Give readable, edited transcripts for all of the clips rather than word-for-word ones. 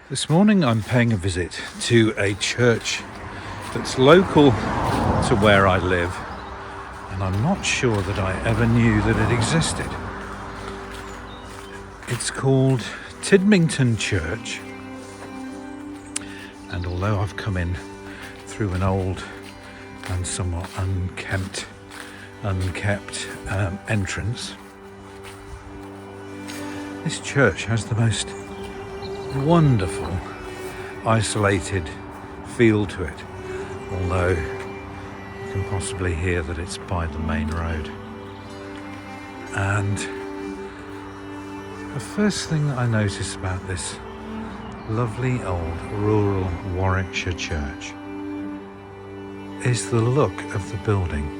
This morning I'm paying a visit to a church that's local to where I live, and I'm not sure that I ever knew that it existed. It's called Tidmington Church, and although I've come in through an old and somewhat unkept entrance, this church has the most wonderful isolated feel to it, although you can possibly hear that it's by the main road. And the first thing that I notice about this lovely old rural Warwickshire church is the look of the building.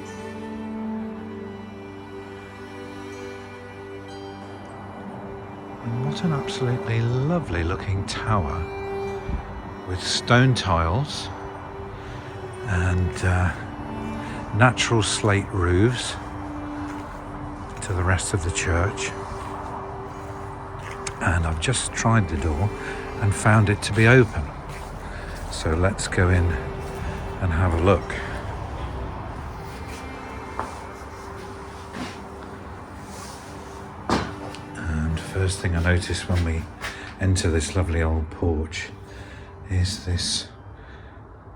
And what an absolutely lovely looking tower with stone tiles and natural slate roofs to the rest of the church. And I've just tried the door and found it to be open. So let's go in and have a look. First thing I notice when we enter this lovely old porch is this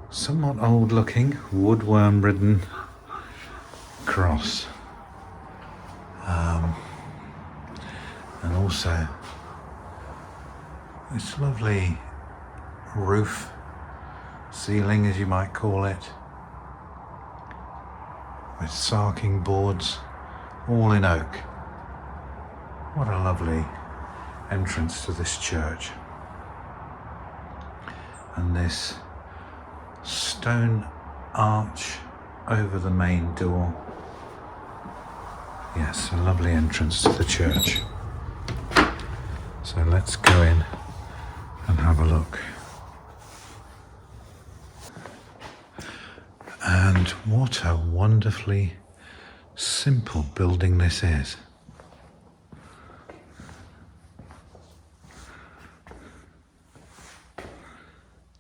somewhat old looking woodworm ridden cross, and also this lovely roof ceiling, as you might call it, with sarking boards all in oak. What a lovely entrance to this church. And this stone arch over the main door. Yes, a lovely entrance to the church. So let's go in and have a look. And what a wonderfully simple building this is.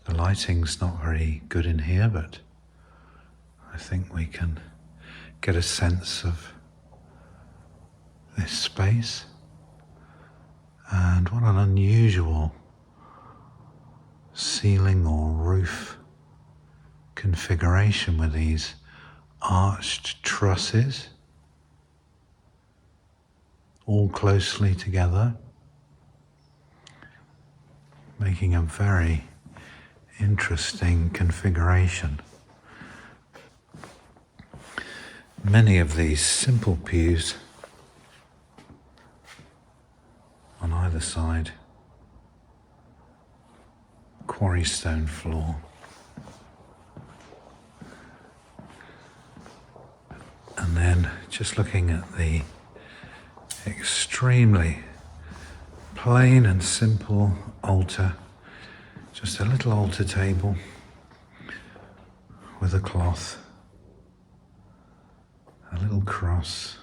The lighting's not very good in here, but I think we can get a sense of this space. And what an unusual ceiling or roof configuration with these arched trusses all closely together, making a very interesting configuration. Many of these simple pews on either side, quarry stone floor, and then just looking at the extremely plain and simple altar. Just a little altar table with a cloth, a little cross,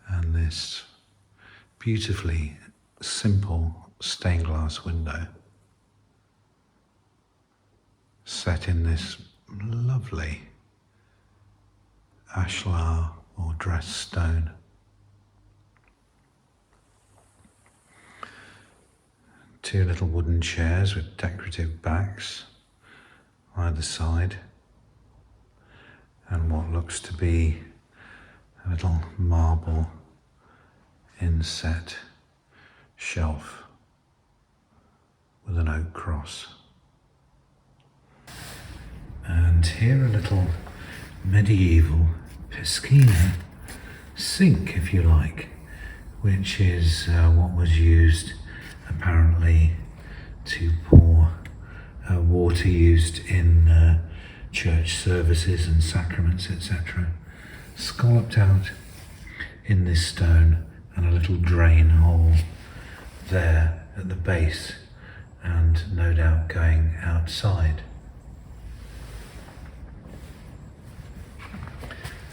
and this beautifully simple stained glass window set in this lovely ashlar or dressed stone. Two little wooden chairs with decorative backs either side, and what looks to be a little marble inset shelf with an oak cross. And here a little medieval piscina sink, if you like, which is what was used apparently to pour water used in church services and sacraments, etc. Scalloped out in this stone, and a little drain hole there at the base, and no doubt going outside.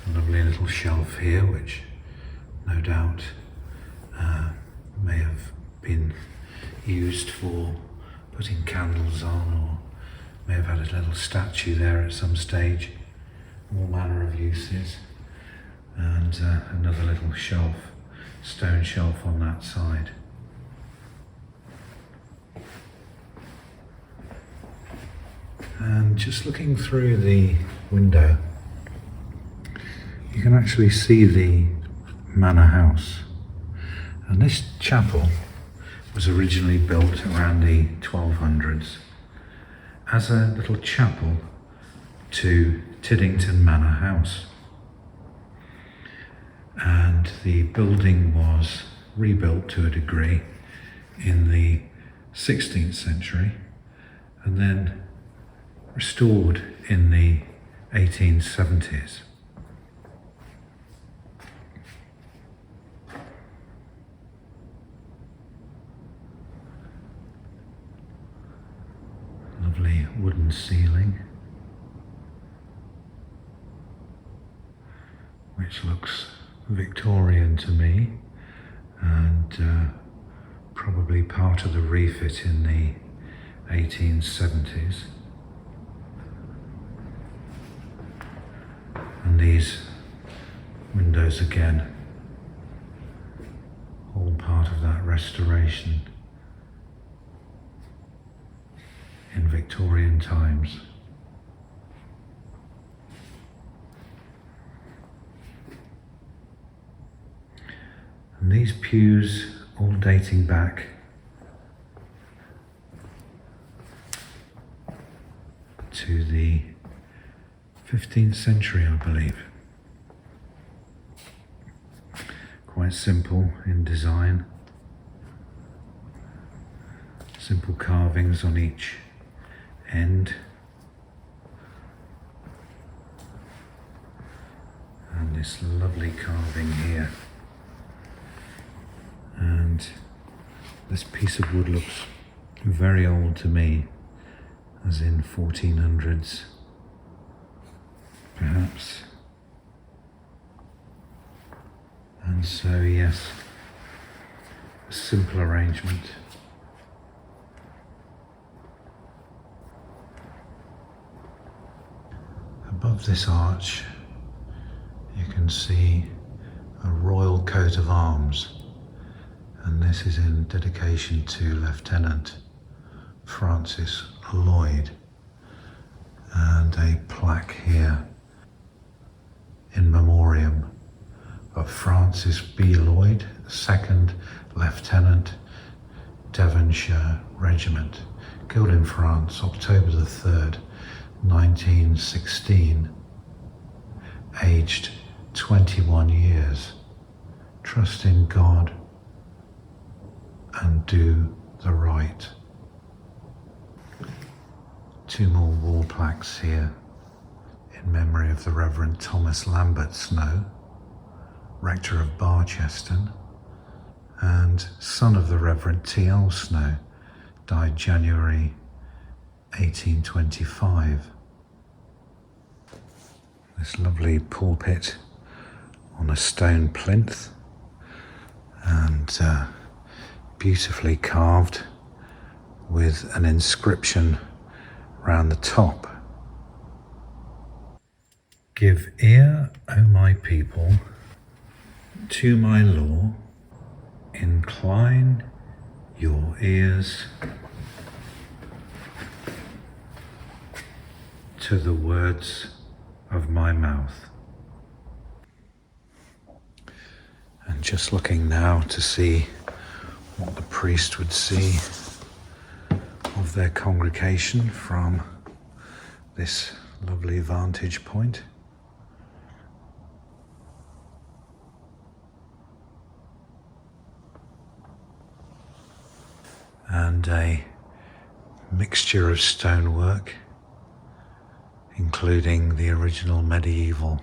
A lovely little shelf here, which no doubt may have been used for putting candles on, or may have had a little statue there at some stage. All manner of uses. And another little shelf, stone shelf on that side. And just looking through the window, you can actually see the Manor House. And this chapel was originally built around the 1200s as a little chapel to Tidmington Manor House. And the building was rebuilt to a degree in the 16th century and then restored in the 1870s. Lovely wooden ceiling, which looks Victorian to me, and probably part of the refit in the 1870s. And these windows again, all part of that restoration in Victorian times. And these pews all dating back to the 15th century, I believe. Quite simple in design. Simple carvings on each end. And this lovely carving here. And this piece of wood looks very old to me, as in 1400s. Perhaps. And so, yes, a simple arrangement. Above this arch, you can see a royal coat of arms, and this is in dedication to Lieutenant Francis Lloyd, and a plaque here in memoriam of Francis B. Lloyd, 2nd Lieutenant, Devonshire Regiment, killed in France, October the 3rd, 1916, aged 21 years. Trust in God and do the right. Two more wall plaques here in memory of the Reverend Thomas Lambert Snow, rector of Barcheston, and son of the Reverend T.L. Snow, died January 1825. This lovely pulpit on a stone plinth, and beautifully carved with an inscription round the top. Give ear, O my people, to my law, incline your ears to the words of my mouth. And just looking now to see what the priest would see of their congregation from this lovely vantage point. And a mixture of stonework, including the original medieval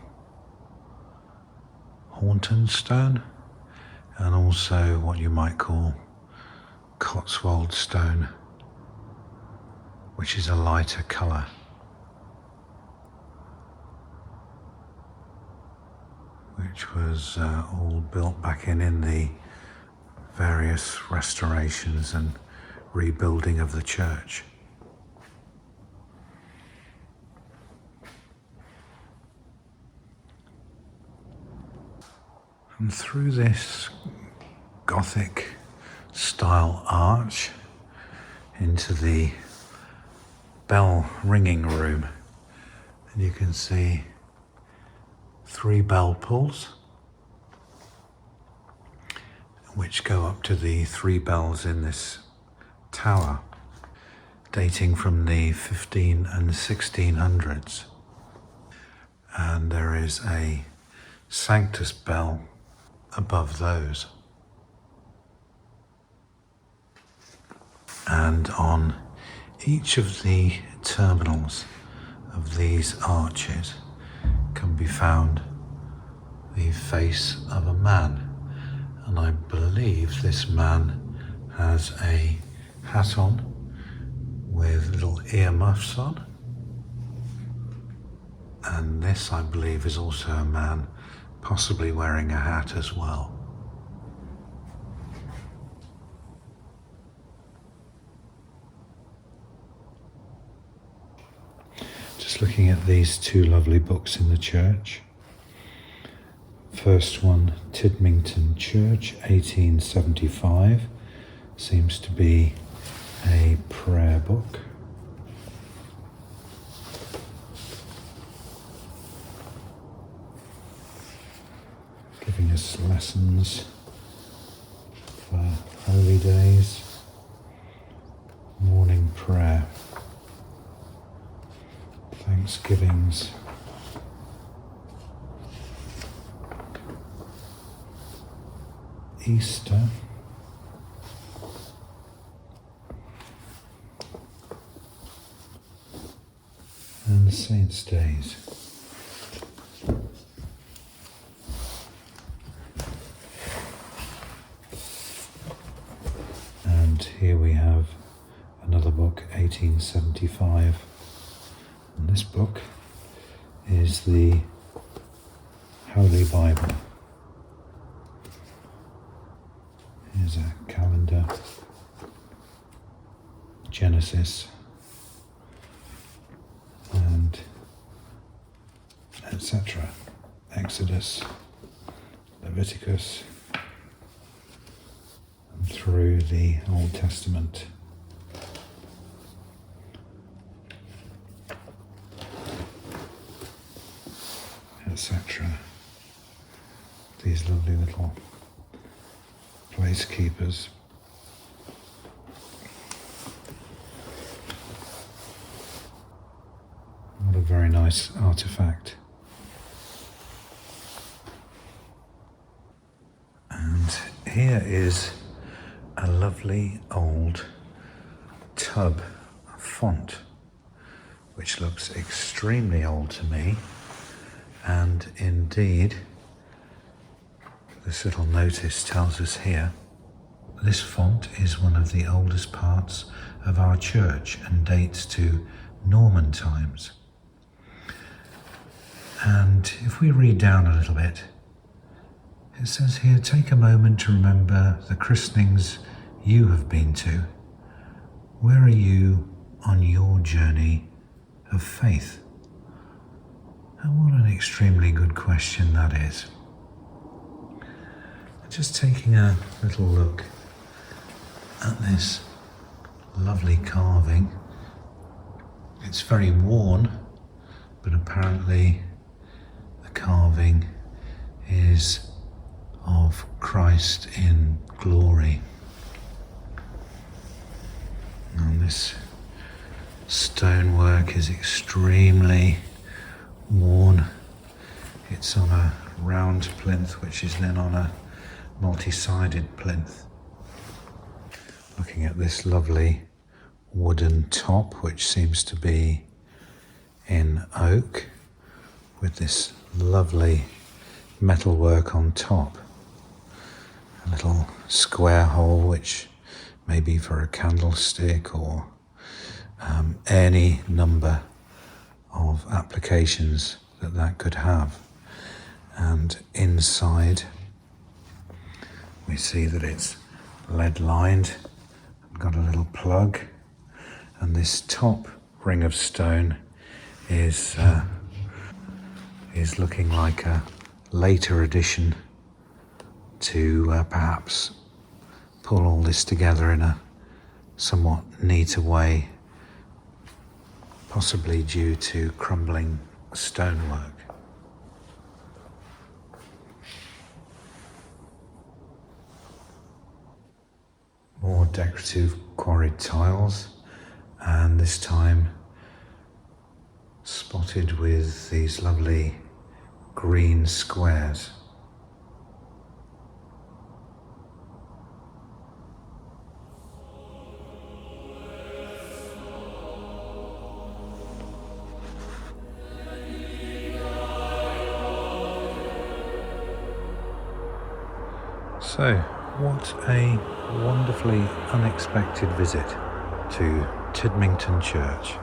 Hornton Stone, and also what you might call Cotswold Stone, which is a lighter colour. Which was all built back in the various restorations and rebuilding of the church. And through this Gothic style arch into the bell ringing room, and you can see 3 bell pulls which go up to the 3 bells in this tower, dating from the 15 and 1600s. And there is a Sanctus bell above those. And on each of the terminals of these arches can be found the face of a man. And I believe this man has a hat on with little earmuffs on. And this, I believe, is also a man possibly wearing a hat as well. Just looking at these 2 lovely books in the church. First one, Tidmington Church, 1875, seems to be a prayer book. Giving us lessons for holy days, morning prayer, thanksgivings, Easter, and the Saints' Days. And here we have another book, 1875. And this book is the Holy Bible. Here's a calendar, Genesis, and etc. Exodus, Leviticus, and through the Old Testament. Etc. These lovely little placekeepers. What a very nice artifact. And here is a lovely old tub font, which looks extremely old to me. And indeed, this little notice tells us here, this font is one of the oldest parts of our church and dates to Norman times. And if we read down a little bit, it says here, take a moment to remember the christenings you have been to. Where are you on your journey of faith? And what an extremely good question that is. Just taking a little look at this lovely carving. It's very worn, but apparently the carving is of Christ in glory. And this stonework is extremely worn. It's on a round plinth, which is then on a multi-sided plinth. Looking at this lovely wooden top, which seems to be in oak, with this lovely metalwork on top. A little square hole, which may be for a candlestick or any number of applications that could have. And inside we see that it's lead lined, got a little plug, and this top ring of stone is looking like a later addition to perhaps pull all this together in a somewhat neater way, possibly due to crumbling stonework. More decorative quarried tiles, and this time spotted with these lovely green squares. So, what a wonderfully unexpected visit to Tidmington Church.